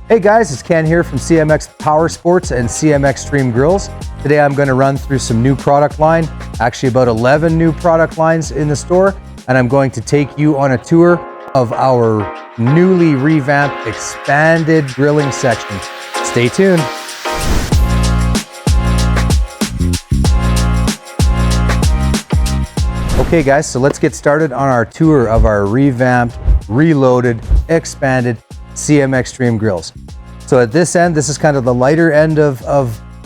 Hey guys, it's Ken here from CMX Power Sports and CMXtreme Grills. Today I'm going to run through some new product line, actually about 11 new product lines in the store, and I'm going to take you on a tour of our newly revamped, expanded grilling section. Stay tuned. Okay guys, so let's get started on our tour of our revamped, reloaded, expanded CMXtreme Grills. So at this end, this is kind of the lighter end of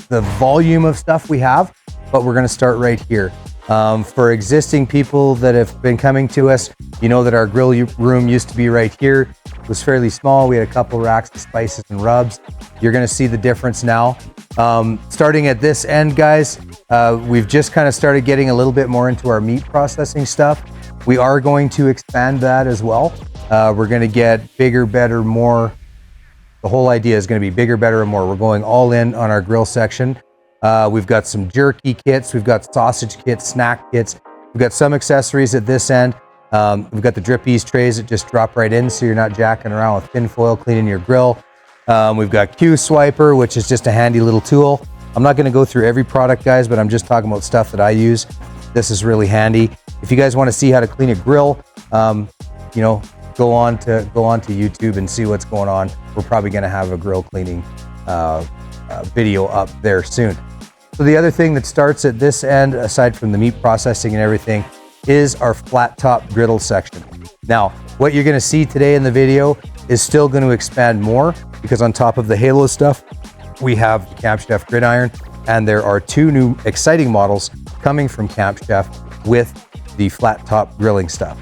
the volume of stuff we have, but we're gonna start right here. For existing people that have been coming to us, you know that our grill room used to be right here. It was fairly small. We had a couple racks of spices and rubs. You're gonna see the difference now. Starting at this end, guys, we've just kind of started getting a little bit more into our meat processing stuff. We are going to expand that as well. We're going to get bigger, better, more. The whole idea is going to be bigger, better, and more. We're going all in on our grill section. We've got some jerky kits. We've got sausage kits, snack kits. We've got some accessories at this end. We've got the drip ease trays that just drop right in so you're not jacking around with tin foil cleaning your grill. We've got Q Swiper, which is just a handy little tool. I'm not going to go through every product, guys, but I'm just talking about stuff that I use. This is really handy. If you guys want to see how to clean a grill, you know, go on to YouTube and see what's going on. We're probably going to have a grill cleaning video up there soon. So the other thing that starts at this end, aside from the meat processing and everything, is our flat top griddle section. Now, what you're going to see today in the video is still going to expand more, because on top of the Halo stuff, we have the Camp Chef gridiron, and there are two new exciting models coming from Camp Chef with the flat top grilling stuff.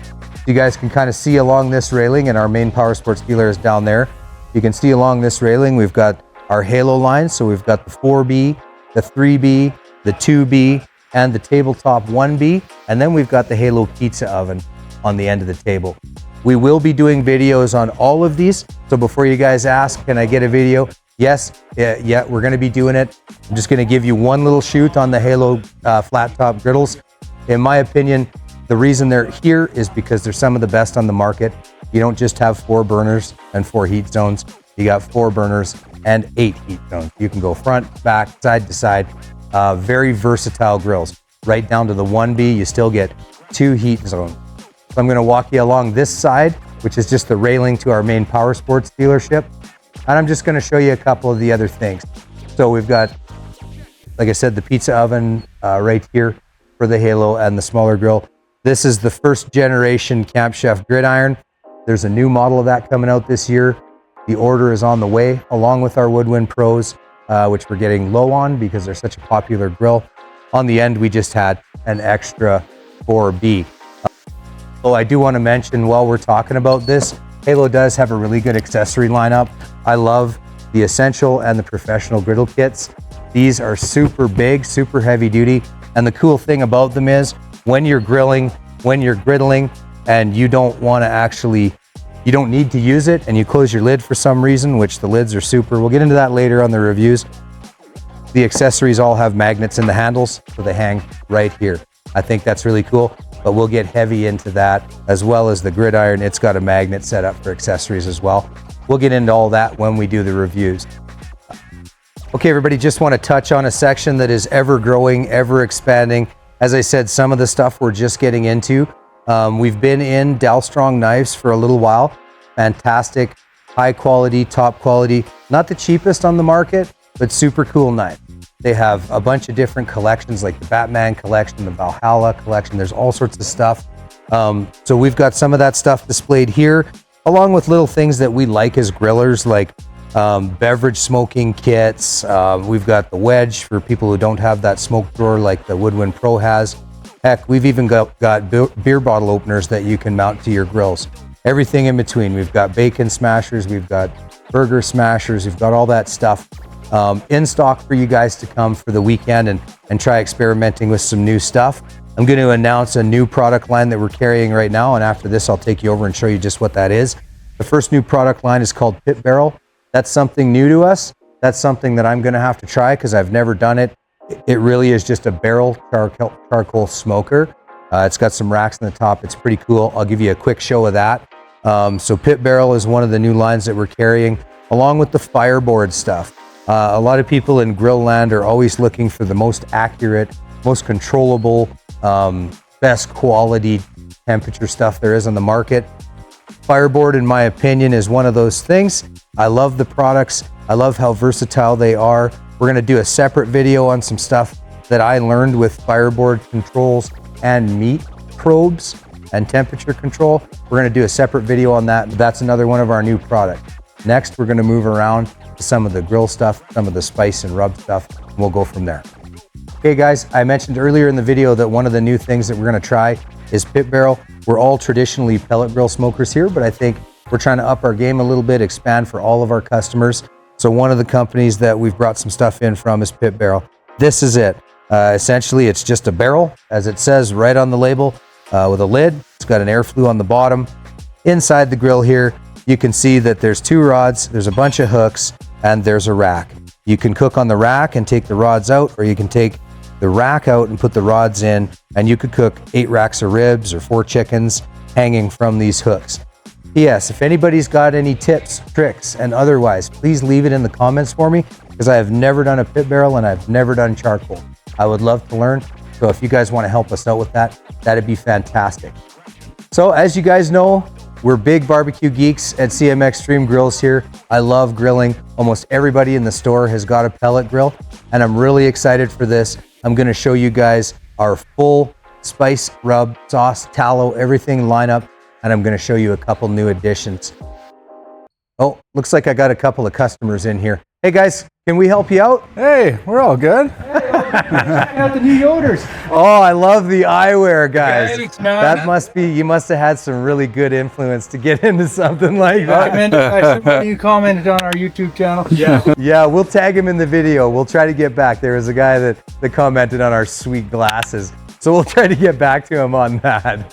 You guys can kind of see along this railing, and our main power sports dealer is down there. You can see along this railing, we've got our Halo line. So we've got the 4B, the 3B, the 2B, and the tabletop 1B. And then we've got the Halo pizza oven on the end of the table. We will be doing videos on all of these. So before you guys ask, can I get a video? Yes, yeah, we're gonna be doing it. I'm just gonna give you one little shoot on the Halo flat top griddles. In my opinion, the reason they're here is because they're some of the best on the market. You don't just have 4 burners and 4 heat zones. You got 4 burners and 8 heat zones. You can go front, back, side to side. Very versatile grills. Right down to the 1B, you still get 2 heat zones. So I'm gonna walk you along this side, which is just the railing to our main power sports dealership. And I'm just gonna show you a couple of the other things. So we've got, like I said, the pizza oven right here for the Halo and the smaller grill. This is the first generation Camp Chef gridiron. There's a new model of that coming out this year. The order is on the way, along with our Woodwind Pros, which we're getting low on because they're such a popular grill. On the end, we just had an extra 4B. Oh, I do want to mention while we're talking about this, Halo does have a really good accessory lineup. I love the Essential and the Professional griddle kits. These are super big, super heavy duty. And the cool thing about them is when you're grilling, when you're griddling, and you don't want to actually, you don't need to use it, and you close your lid for some reason, which the lids are super. We'll get into that later on the reviews. The accessories all have magnets in the handles, so they hang right here. I think that's really cool, but we'll get heavy into that, as well as the gridiron. It's got a magnet set up for accessories as well. We'll get into all that when we do the reviews. Okay, everybody, just want to touch on a section that is ever growing, ever expanding. As I said, some of the stuff we're just getting into. We've been in Dalstrong knives for a little while. Fantastic, high quality, top quality. Not the cheapest on the market, but super cool knife. They have a bunch of different collections, like the Batman collection, the Valhalla collection. There's all sorts of stuff. So we've got some of that stuff displayed here, along with little things that we like as grillers, like beverage smoking kits. We've got the wedge for people who don't have that smoke drawer like the Woodwind Pro has. Heck, we've even got beer bottle openers that you can mount to your grills. Everything in between. We've got bacon smashers, we've got burger smashers, we've got all that stuff in stock for you guys to come for the weekend and try experimenting with some new stuff. I'm going to announce a new product line that we're carrying right now, and after this I'll take you over and show you just what that is. The first new product line is called Pit Barrel. That's something new to us. That's something that I'm going to have to try because I've never done it. It really is just a barrel charcoal smoker. It's got some racks on the top. It's pretty cool. I'll give you a quick show of that. So Pit Barrel is one of the new lines that we're carrying. along with the fireboard stuff. A lot of people in grill land are always looking for the most accurate, most controllable, best quality temperature stuff there is on the market. Fireboard, in my opinion, is one of those things. I love the products. I love how versatile they are. We're gonna do a separate video on some stuff that I learned with fireboard controls and meat probes and temperature control. We're gonna do a separate video on that. That's another one of our new products. Next, we're gonna move around to some of the grill stuff, some of the spice and rub stuff, and we'll go from there. Okay guys, I mentioned earlier in the video that one of the new things that we're gonna try is pit barrel. We're all traditionally pellet grill smokers here, but I think we're trying to up our game a little bit, expand for all of our customers. So one of the companies that we've brought some stuff in from is Pit Barrel. This is it. Essentially, it's just a barrel, as it says right on the label, with a lid. It's got an air flue on the bottom. Inside the grill here, you can see that there's 2 rods, there's a bunch of hooks, and there's a rack. You can cook on the rack and take the rods out, or you can take the rack out and put the rods in, and you could cook 8 racks of ribs or 4 chickens hanging from these hooks. P.S. If anybody's got any tips, tricks, and otherwise, please leave it in the comments for me, because I have never done a pit barrel and I've never done charcoal. I would love to learn, so if you guys want to help us out with that, that'd be fantastic. So as you guys know, we're big barbecue geeks at CMXtreme Grills here. I love grilling. Almost everybody in the store has got a pellet grill, and I'm really excited for this. I'm going to show you guys our full spice, rub, sauce, tallow, everything lineup, and I'm going to show you a couple new additions. Oh, looks like I got a couple of customers in here. Hey guys, can we help you out? Hey, we're all good. Checking out the new Yoders. Oh, I love the eyewear, guys. Thanks, man. That must be, you must have had some really good influence to get into something like that. Somebody commented on our YouTube channel. Yeah. Yeah, we'll tag him in the video. We'll try to get back. There was a guy that commented on our sweet glasses. So we'll try to get back to him on that.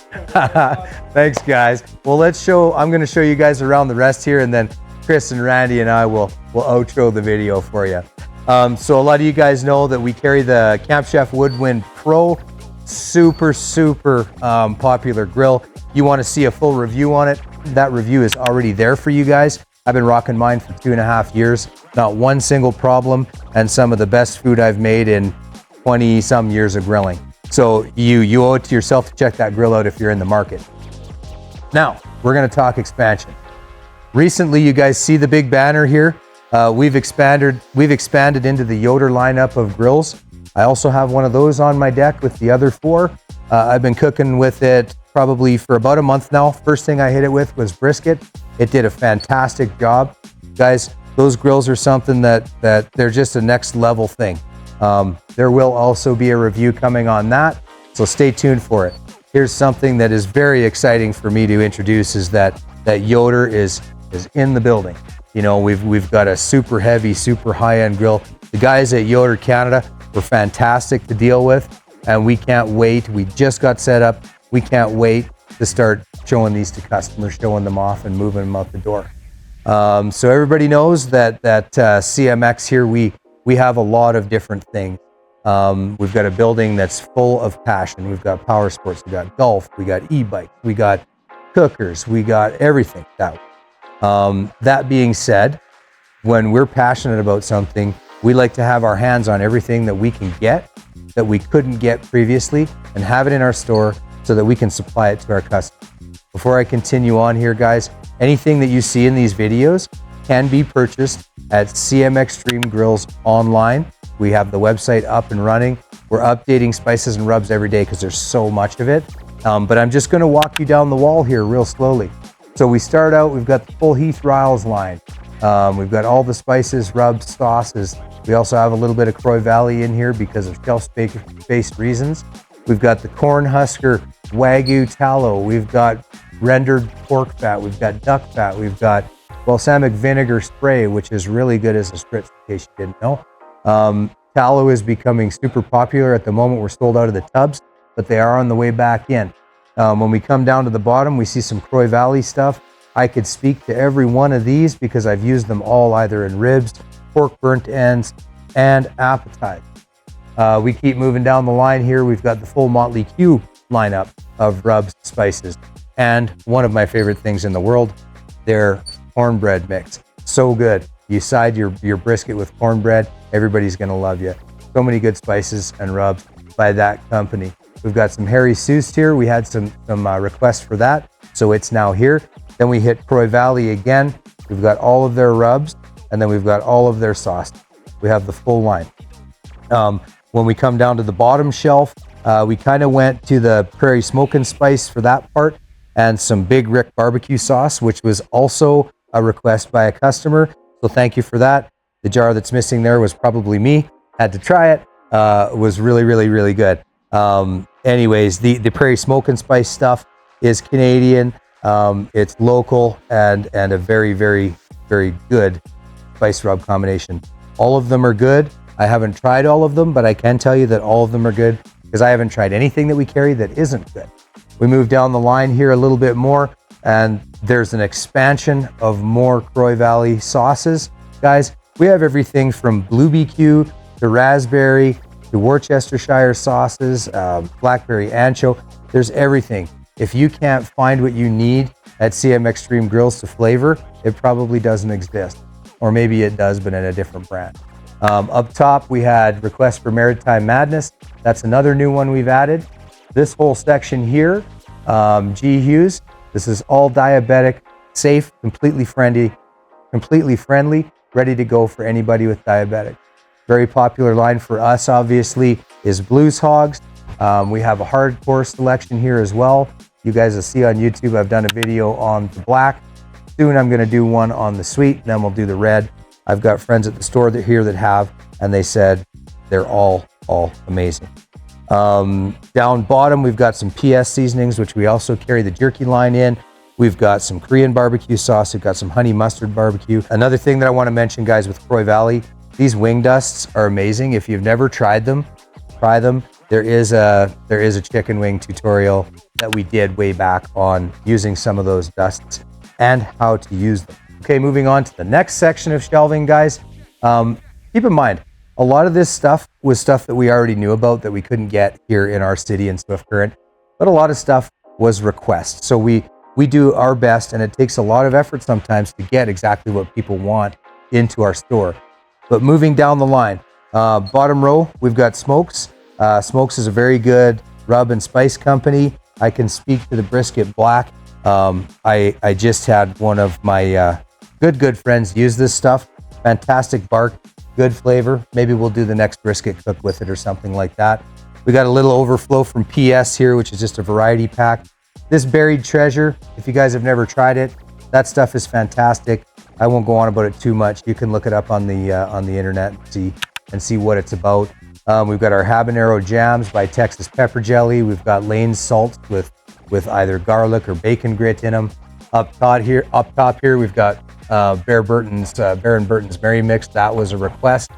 Thanks, guys. Well, I'm going to show you guys around the rest here, and then Chris and Randy and I will outro the video for you. So a lot of you guys know that we carry the Camp Chef Woodwind Pro, super popular grill. You want to see a full review on it? That review is already there for you guys. I've been rocking mine for 2.5 years, not one single problem, and some of the best food I've made in 20 some years of grilling. So you owe it to yourself to check that grill out if you're in the market. Now, we're going to talk expansion. Recently, you guys see the big banner here. We've expanded into the Yoder lineup of grills. I also have one of those on my deck with the other 4. I've been cooking with it probably for about a month now. First thing I hit it with was brisket. It did a fantastic job. Guys, those grills are something that they're just a next level thing. There will also be a review coming on that, so stay tuned for it. Here's something that is very exciting for me to introduce, is that Yoder is in the building. You know, we've got a super heavy, super high-end grill. The guys at Yoder Canada were fantastic to deal with, and we can't wait. We just got set up. We can't wait to start showing these to customers, showing them off and moving them out the door. So everybody knows that CMX here, we have a lot of different things. We've got a building that's full of passion. We've got power sports, we got golf, we got e-bikes, we got cookers, we got everything that way. That being said, when we're passionate about something, we like to have our hands on everything that we can get, that we couldn't get previously, and have it in our store so that we can supply it to our customers. Before I continue on here, guys, anything that you see in these videos can be purchased at CMXtreme Grills online. We have the website up and running. We're updating spices and rubs every day because there's so much of it. But I'm just going to walk you down the wall here real slowly. So we start out, we've got the full Heath Riles line. We've got all the spices, rubs, sauces. We also have a little bit of Croy Valley in here because of shelf-based reasons. We've got the Cornhusker Wagyu tallow. We've got rendered pork fat. We've got duck fat. We've got balsamic vinegar spray, which is really good as a spritz, in case you didn't know. Tallow is becoming super popular. At the moment, we're sold out of the tubs, but they are on the way back in. When we come down to the bottom, we see some Croy Valley stuff. I could speak to every one of these because I've used them all either in ribs, pork burnt ends, and appetite. We keep moving down the line here. We've got the full Motley Q lineup of rubs, spices, and one of my favorite things in the world, their cornbread mix. So good. You side your brisket with cornbread, everybody's gonna love you. So many good spices and rubs by that company. We've got some Harry Seuss here. We had some requests for that, so it's now here. Then we hit Croy Valley again. We've got all of their rubs, and then we've got all of their sauce. We have the full line. When we come down to the bottom shelf, we kind of went to the Prairie Smoke and Spice for that part, and some Big Rick barbecue sauce, which was also a request by a customer. So thank you for that. The jar that's missing there was probably me. Had to try it. It was really, really, really good. Anyways, the Prairie Smoke and Spice stuff is Canadian. It's local and a very, very, very good spice rub combination. All of them are good. I haven't tried all of them, but I can tell you that all of them are good because I haven't tried anything that we carry that isn't good. We move down the line here a little bit more, and there's an expansion of more Croy Valley sauces. Guys, we have everything from Blue BQ to raspberry to Worcestershire sauces, blackberry ancho. There's everything. If you can't find what you need at CMXtreme Grills to flavor, it probably doesn't exist. Or maybe it does, but in a different brand. Up top, we had Request for Maritime Madness. That's another new one we've added. This whole section here, G Hughes, this is all diabetic, safe, completely friendly, ready to go for anybody with diabetic. Very popular line for us, obviously, is Blues Hogs. We have a hardcore selection here as well. You guys will see on YouTube, I've done a video on the black. Soon I'm gonna do one on the sweet, then we'll do the red. I've got friends at the store here that have, and they said they're all amazing. Down bottom, we've got some PS seasonings, which we also carry the jerky line in. We've got some Korean barbecue sauce. We've got some honey mustard barbecue. Another thing that I want to mention, guys, with Croy Valley, these wing dusts are amazing. If you've never tried them, try them. There is a chicken wing tutorial that we did way back on using some of those dusts and how to use them. Okay, moving on to the next section of shelving, guys. Keep in mind, a lot of this stuff was stuff that we already knew about that we couldn't get here in our city in Swiftcurrent, but a lot of stuff was requests. So we do our best, and it takes a lot of effort sometimes to get exactly what people want into our store. But moving down the line, bottom row, we've got Smokes. Smokes is a very good rub and spice company. I can speak to the brisket black. I just had one of my good friends use this stuff. Fantastic bark, good flavor. Maybe we'll do the next brisket cook with it or something like that. We got a little overflow from PS here, which is just a variety pack. This buried treasure, if you guys have never tried it, that stuff is fantastic. I won't go on about it too much. You can look it up on the internet and see what it's about. We've got our habanero jams by Texas Pepper Jelly. We've got Lane's salts with either garlic or bacon grit in them. Up top here, we've got Baron Burton's Merry Mix. That was a request.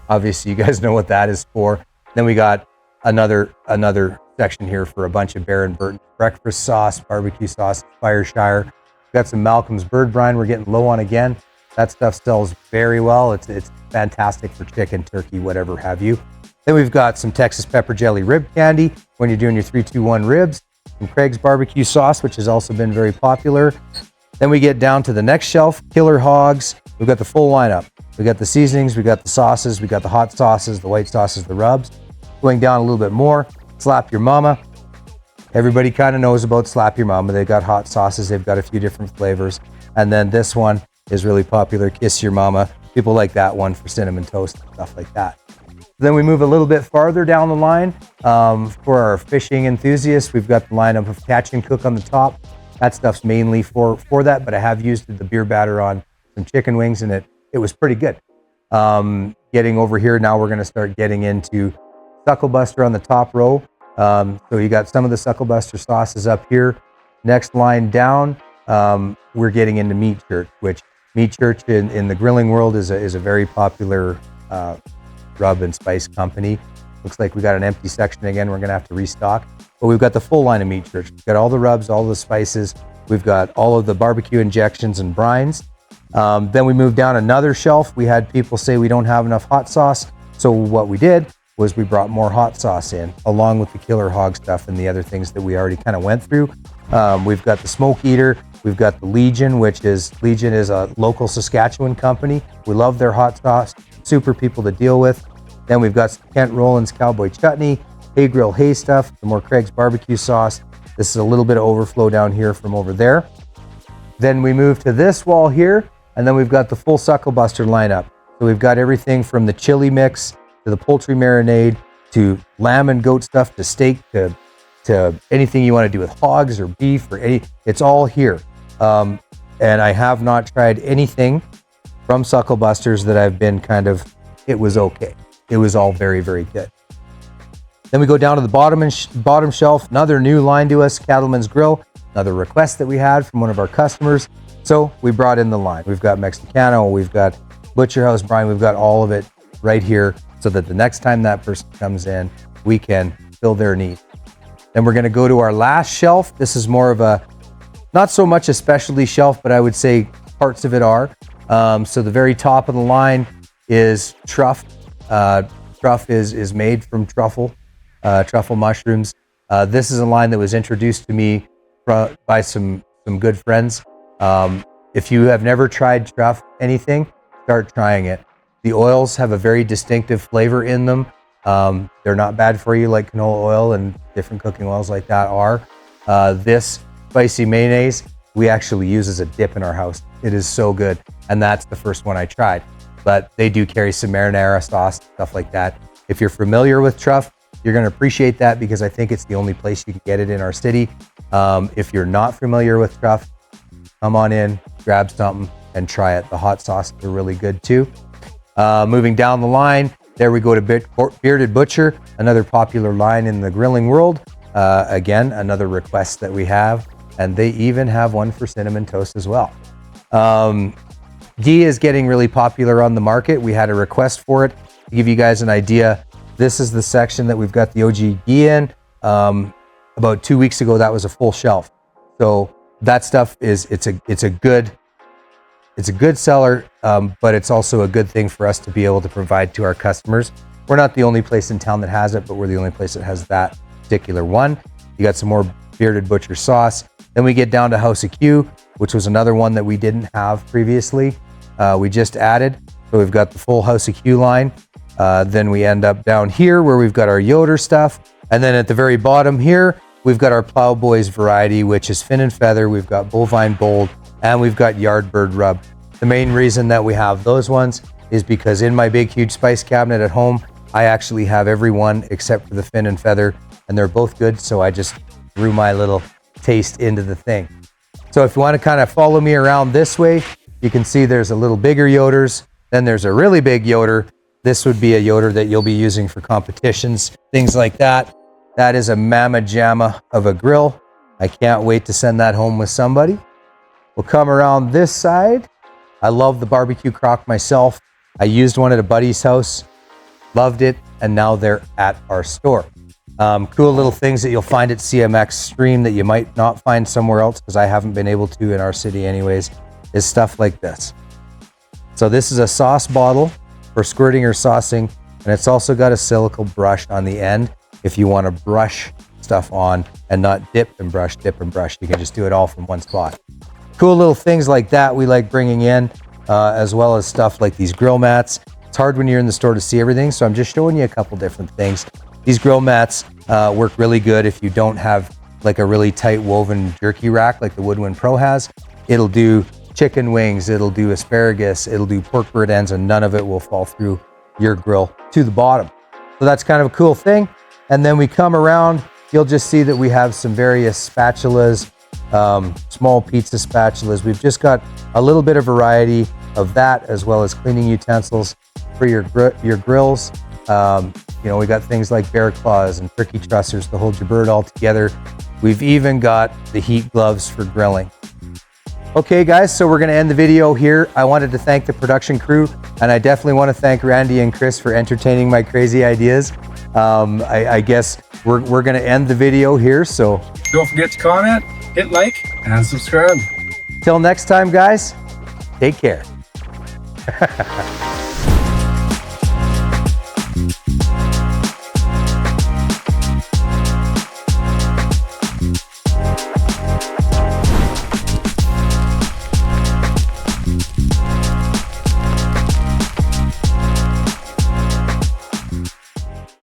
Obviously, you guys know what that is for. Then we got another section here for a bunch of Baron Burton's breakfast sauce, barbecue sauce, Fireshire. We've got some Malcolm's Bird Brine we're getting low on again. That stuff sells very well. It's fantastic for chicken, turkey, whatever have you. Then we've got some Texas Pepper Jelly rib candy when you're doing your 3-2-1 ribs. Some Craig's barbecue sauce, which has also been very popular. Then we get down to the next shelf, Killer Hogs. We've got the full lineup. We got the seasonings, we got the sauces, we got the hot sauces, the white sauces, the rubs. Going down a little bit more, Slap Your Mama. Everybody kind of knows about Slap Your Mama. They've got hot sauces, they've got a few different flavors. And then this one is really popular, Kiss Your Mama. People like that one for cinnamon toast and stuff like that. Then we move a little bit farther down the line. For our fishing enthusiasts, we've got the lineup of Catch and Cook on the top. That stuff's mainly for that, but I have used the beer batter on some chicken wings, and it was pretty good. Getting over here, now we're going to start getting into Sucklebuster on the top row. So you got some of the Sucklebuster sauces up here. Next line down, we're getting into Meat Church, which Meat Church in the grilling world is a very popular rub and spice company. Looks like we got an empty section again. We're going to have to restock. But we've got the full line of Meat Church. We've got all the rubs, all the spices. We've got all of the barbecue injections and brines. Then we moved down another shelf. We had people say we don't have enough hot sauce. So what we did was we brought more hot sauce in, along with the Killer Hog stuff and the other things that we already kind of went through. We've got the Smoke Eater. We've got the Legion, Legion is a local Saskatchewan company. We love their hot sauce, super people to deal with. Then we've got Kent Rollins Cowboy Chutney, Hay Grill Hay Stuff, some more Craig's barbecue sauce. This is a little bit of overflow down here from over there. Then we move to this wall here, and then we've got the full Suckle Buster lineup. So we've got everything from the chili mix to the poultry marinade to lamb and goat stuff to steak to anything you want to do with hogs or beef or it's all here. And I have not tried anything from Suckle Busters that I've been it was okay. It was all very, very good. Then we go down to the bottom shelf, another new line to us, Cattleman's Grill, another request that we had from one of our customers. So we brought in the line. We've got Mexicano, we've got Butcher House Brine, we've got all of it right here so that the next time that person comes in, we can fill their need. Then we're gonna go to our last shelf. This is more of a, not so much a specialty shelf, but I would say parts of it are. So the very top of the line is truff. Truff is made from truffle mushrooms. This is a line that was introduced to me by some good friends. If you have never tried truff anything, start trying it. The oils have a very distinctive flavor in them. They're not bad for you like canola oil and different cooking oils like that are. This spicy mayonnaise, we actually use as a dip in our house. It is so good. And that's the first one I tried. But they do carry some marinara sauce, stuff like that. If you're familiar with truff, you're gonna appreciate that because I think it's the only place you can get it in our city. If you're not familiar with truff, come on in, grab something and try it. The hot sauces are really good too. Moving down the line, there we go to Bearded Butcher, another popular line in the grilling world. Again, another request that we have, and they even have one for cinnamon toast as well. Ghee is getting really popular on the market. We had a request for it. To give you guys an idea, this is the section that we've got the OG ghee in. About 2 weeks ago, that was a full shelf. So that stuff it's a good seller, but it's also a good thing for us to be able to provide to our customers. We're not the only place in town that has it, but we're the only place that has that particular one. You got some more Bearded Butcher sauce. Then we get down to House of Q, which was another one that we didn't have previously. We just added, so we've got the full House of Q line. Then we end up down here where we've got our Yoder stuff. And then at the very bottom here, we've got our Plowboys variety, which is fin and feather. We've got bovine bold, and we've got Yardbird rub. The main reason that we have those ones is because in my big, huge spice cabinet at home, I actually have every one except for the fin and feather, and they're both good. So I just threw my little taste into the thing. So if you want to kind of follow me around this way, you can see there's a little bigger Yoders. Then there's a really big Yoder. This would be a Yoder that you'll be using for competitions, things like that. That is a mamma jamma of a grill. I can't wait to send that home with somebody. We'll come around this side. I love the barbecue crock myself. I used one at a buddy's house, loved it, and now they're at our store. Cool little things that you'll find at CMXtreme that you might not find somewhere else because I haven't been able to in our city anyways, is stuff like this. So this is a sauce bottle for squirting or saucing, and it's also got a silicone brush on the end if you want to brush stuff on and not dip and brush. You can just do it all from one spot. Cool little things like that we like bringing in, as well as stuff like these grill mats. It's hard when you're in the store to see everything, so I'm just showing you a couple different things. These grill mats work really good if you don't have like a really tight woven jerky rack like the Woodwind Pro has. It'll do chicken wings, it'll do asparagus, it'll do pork bird ends, and none of it will fall through your grill to the bottom. So that's kind of a cool thing. And then we come around, you'll just see that we have some various spatulas, small pizza spatulas. We've just got a little bit of variety of that, as well as cleaning utensils for your grills. You know, we got things like bear claws and turkey trussers to hold your bird all together. We've even got the heat gloves for grilling. Okay guys, so we're gonna end the video here. I wanted to thank the production crew, and I definitely want to thank Randy and Chris for entertaining my crazy ideas. I guess we're gonna end the video here, so. Don't forget to comment, hit like, and subscribe. Till next time guys, take care.